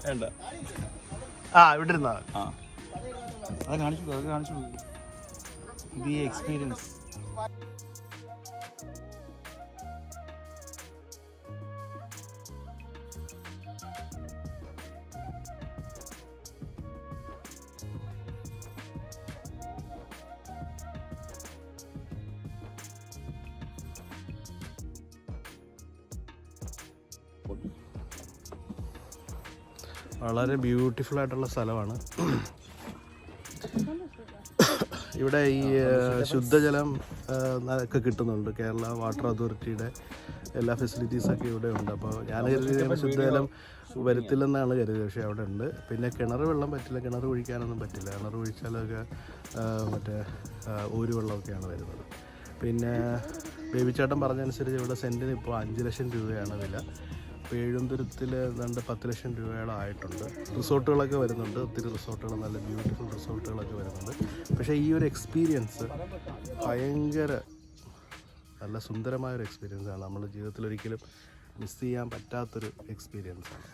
വേണ്ട. ഇവിടെ ഇരുന്നാ അത് കാണിച്ചു ഇത് എക്സ്പീരിയൻസ്. വളരെ ബ്യൂട്ടിഫുൾ ആയിട്ടുള്ള സ്ഥലമാണ്. ഇവിടെ ഈ ശുദ്ധജലം ഒക്കെ കിട്ടുന്നുണ്ട്. കേരള വാട്ടർ അതോറിറ്റിയുടെ എല്ലാ ഫെസിലിറ്റീസൊക്കെ ഇവിടെ ഉണ്ട്. അപ്പോൾ ഞാൻ കരുതിയത് ശുദ്ധജലം വരത്തില്ലെന്നാണ് കരുതിയത്, പക്ഷേ അവിടെ ഉണ്ട്. പിന്നെ കിണർ വെള്ളം പറ്റില്ല, കിണർ കുഴിക്കാനൊന്നും പറ്റില്ല. കിണർ കുഴിച്ചാലൊക്കെ മറ്റേ ഊര് വെള്ളമൊക്കെയാണ് വരുന്നത്. പിന്നെ ബേബിച്ചേട്ടൻ പറഞ്ഞതനുസരിച്ച് ഇവിടെ സെൻറ്റിന് ഇപ്പോൾ 5 ലക്ഷം രൂപയാണ് വില. പേഴുന്തുരുത്തിൽ 10 ലക്ഷം രൂപയോളം ആയിട്ടുണ്ട്. റിസോർട്ടുകളൊക്കെ വരുന്നുണ്ട്, ഒത്തിരി റിസോർട്ടുകൾ, നല്ല ബ്യൂട്ടിഫുൾ റിസോർട്ടുകളൊക്കെ വരുന്നുണ്ട്. പക്ഷേ ഈ ഒരു എക്സ്പീരിയൻസ് ഭയങ്കര നല്ല സുന്ദരമായൊരു എക്സ്പീരിയൻസാണ്. നമ്മുടെ ജീവിതത്തിൽ ഒരിക്കലും മിസ് ചെയ്യാൻ പറ്റാത്തൊരു എക്സ്പീരിയൻസാണ്.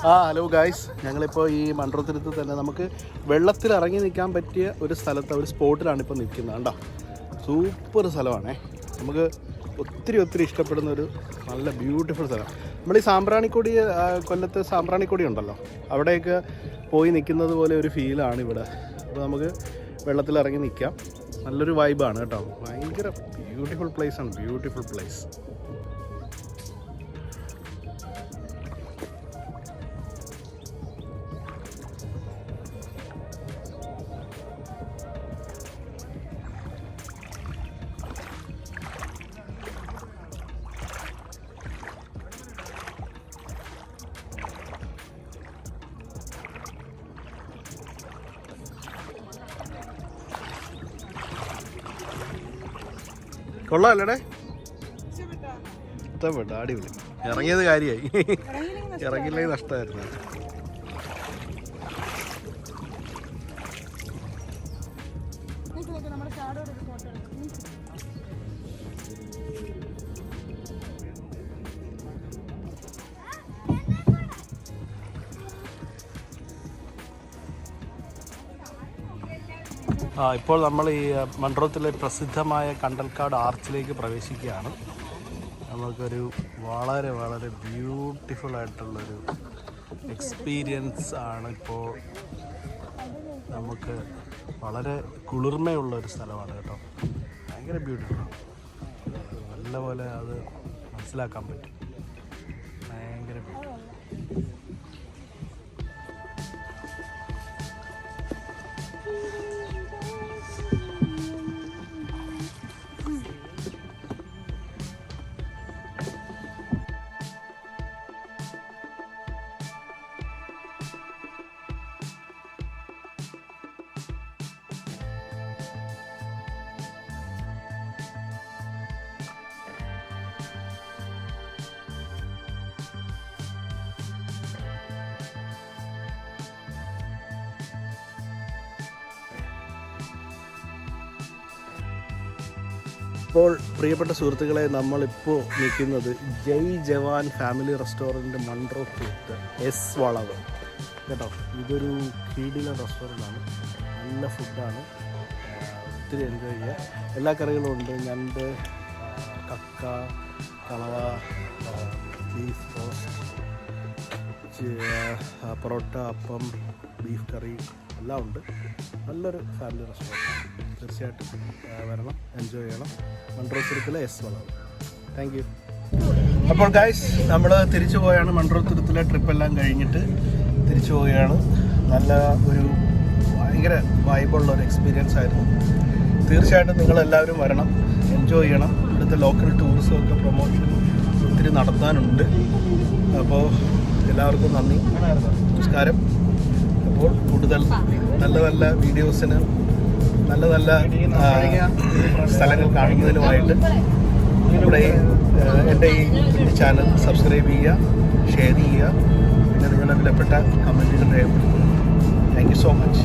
ഹലോ ഗായ്സ്, ഞങ്ങളിപ്പോൾ ഈ മൺട്രോത്തുരുത്ത് തന്നെ നമുക്ക് വെള്ളത്തിൽ ഇറങ്ങി നിൽക്കാൻ പറ്റിയ ഒരു സ്ഥലത്ത് ഒരു സ്പോട്ടിലാണ് ഇപ്പോൾ നിൽക്കുന്നത്. കണ്ടോ, സൂപ്പർ സ്ഥലമാണേ. നമുക്ക് ഒത്തിരി ഇഷ്ടപ്പെടുന്ന ഒരു നല്ല ബ്യൂട്ടിഫുൾ സ്ഥലം. നമ്മൾ ഈ സാമ്പ്രാണിക്കൊടി, കൊല്ലത്ത് സാമ്പ്രാണിക്കൊടി ഉണ്ടല്ലോ, അവിടെയൊക്കെ പോയി നിൽക്കുന്നത് പോലെ ഒരു ഫീലാണ് ഇവിടെ. അപ്പോൾ നമുക്ക് വെള്ളത്തിലിറങ്ങി നിൽക്കാം. നല്ലൊരു വൈബാണ് കേട്ടോ. ഭയങ്കര ബ്യൂട്ടിഫുൾ പ്ലേസാണ്, ബ്യൂട്ടിഫുൾ പ്ലേസ്. കൊള്ളാമല്ലേ? ഇഷ്ടപ്പെട്ട, അടിപൊളി. ഇറങ്ങിയത് കാര്യമായി, ഇറങ്ങിയില്ലെങ്കിൽ നഷ്ടമായിരുന്നു. ഇപ്പോൾ നമ്മൾ ഈ മൺട്രോത്തിലെ പ്രസിദ്ധമായ കണ്ടൽക്കാട് ആർച്ചിലേക്ക് പ്രവേശിക്കുകയാണ്. നമുക്കൊരു വളരെ ബ്യൂട്ടിഫുൾ ആയിട്ടുള്ളൊരു എക്സ്പീരിയൻസ് ആണ്. ഇപ്പോൾ നമുക്ക് വളരെ കുളിർമയുള്ളൊരു സ്ഥലമാണ് കേട്ടോ. ഭയങ്കര ബ്യൂട്ടിഫുൾ, നല്ലപോലെ അത് മനസ്സിലാക്കാൻ പറ്റും. ഭയങ്കര ബ്യൂട്ടിഫുൾ. ഇപ്പോൾ പ്രിയപ്പെട്ട സുഹൃത്തുക്കളെ, നമ്മളിപ്പോൾ നിൽക്കുന്നത് ജയ് ജവാൻ ഫാമിലി റെസ്റ്റോറൻറ്റ് മൺട്രോത്തുരുത്ത് എസ് വളവ് കേട്ടോ. ഇതൊരു കിടിലൻ റെസ്റ്റോറൻ്റാണ്, നല്ല ഫുഡാണ്, ഒത്തിരി എൻജോയ് ചെയ്യുക. എല്ലാ കറികളും ഉണ്ട്. ഞണ്ട്, കക്ക, കളവ, ബീഫ് റോസ്റ്റ്, പൊറോട്ട, അപ്പം, ബീഫ് കറി എല്ലാം ഉണ്ട്. നല്ലൊരു ഫാമിലി റെസ്റ്റോറൻറ്റ്. തീർച്ചയായിട്ടും വരണം, എൻജോയ് ചെയ്യണം. മൺട്രോത്തുരുത്തിലെ എസ് വളവ്. Thank you. അപ്പോൾ ഗൈസ്, നമ്മൾ തിരിച്ചു പോയാണ്. മൺട്രോത്തുരുത്തിലെ ട്രിപ്പെല്ലാം കഴിഞ്ഞിട്ട് തിരിച്ചു പോവുകയാണ്. നല്ല ഒരു ഭയങ്കര വൈബുള്ള ഒരു എക്സ്പീരിയൻസ് ആയിരുന്നു. തീർച്ചയായിട്ടും നിങ്ങളെല്ലാവരും വരണം, എൻജോയ് ചെയ്യണം. ഇവിടുത്തെ ലോക്കൽ ടൂറിസമൊക്കെ പ്രൊമോഷൻ ഒത്തിരി നടത്താനുണ്ട്. അപ്പോൾ എല്ലാവർക്കും നന്ദി, നമസ്കാരം. അപ്പോൾ കൂടുതൽ നല്ല വീഡിയോസിന്, നല്ല സ്ഥലങ്ങൾ കാണുന്നതിനുമായിട്ട് നമ്മുടെ എൻ്റെ ഈ ചാനൽ സബ്സ്ക്രൈബ് ചെയ്യുക, ഷെയർ ചെയ്യുക, പിന്നെ നിങ്ങളുടെ വിലപ്പെട്ട കമൻറ്റുകൾ രേഖപ്പെടുത്തുക. Thank you so much.